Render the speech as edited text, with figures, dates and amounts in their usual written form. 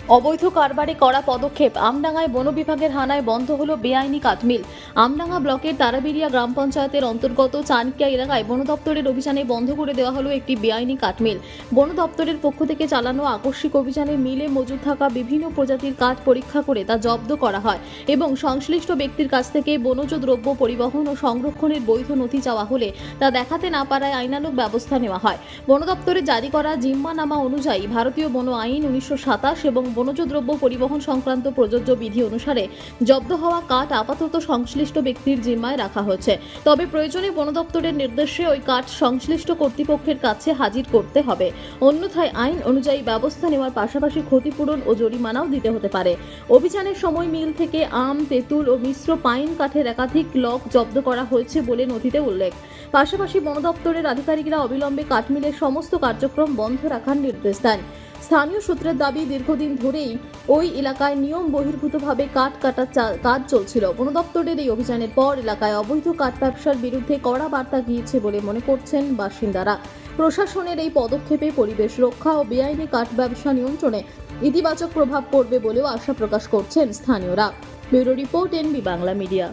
অবৈধ কারবারে কড়া পদক্ষেপ। আমডাঙ্গায় বন বিভাগের হানায় বন্ধ হলো বেআইনি কাঠমিল। আমডাঙ্গা ব্লকের তারাবিরিয়া গ্রাম পঞ্চায়েতের অন্তর্গত চানকিয়া এলাকায় বন দপ্তরের অভিযানে বন্ধ করে দেওয়া হলো একটি বেআইনি কাঠমিল। বন দপ্তরের পক্ষ থেকে চালানো আকস্মিক অভিযানে মিলে মজুদ থাকা বিভিন্ন প্রজাতির কাঠ পরীক্ষা করে তা জব্দ করা হয় এবং সংশ্লিষ্ট ব্যক্তির কাছ থেকে বনজ দ্রব্য পরিবহন ও সংরক্ষণের বৈধ নথি চাওয়া হলে তা দেখাতে না পারায় আইনানুগ ব্যবস্থা নেওয়া হয়। বন দপ্তরের জারি করা জিম্মানামা অনুযায়ী ভারতীয় বন আইন 1927 এবং বনজ দ্রব্য পরিবহন সংক্রান্ত প্রযোজ্য বিধি অনুসারে জব্দ হওয়া কাঠ আপাতত সংশ্লিষ্ট ব্যক্তির জিম্মায় রাখা হয়েছে। তবে প্রয়োজনে বন দপ্তরের নির্দেশে ওই কাঠ সংশ্লিষ্ট কর্তৃপক্ষের কাছে হাজির করতে হবে, অন্যথায় আইন অনুযায়ী ব্যবস্থা নেওয়ার পাশাপাশি ক্ষতিপূরণ ও জরিমানাও দিতে হতে পারে। অভিযানের সময় মিল থেকে আম, তেঁতুল ও মিশ্র পাইন কাঠের একাধিক লক জব্দ করা হয়েছে বলে নথিতে উল্লেখ। পাশাপাশি বন দপ্তরের আধিকারিকরা অবিলম্বে কাঠমিলের সমস্ত কার্যক্রম বন্ধ রাখার নির্দেশ দেন। স্থানীয় সূত্রের দাবি, দীর্ঘদিন ধরেই ওই এলাকায় নিয়ম বহির্ভূতভাবে কাঠ কাটার কাজ চলছিল। বন দপ্তরের এই অভিযানের পর এলাকায় অবৈধ কাঠ ব্যবসার বিরুদ্ধে কড়া বার্তা গিয়েছে বলে মনে করছেন বাসিন্দারা। প্রশাসনের এই পদক্ষেপে পরিবেশ রক্ষা ও বেআইনি কাঠ ব্যবসা নিয়ন্ত্রণে ইতিবাচক প্রভাব পড়বে বলেও আশা প্রকাশ করছেন স্থানীয়রা। Bureau report, NB Bangla media.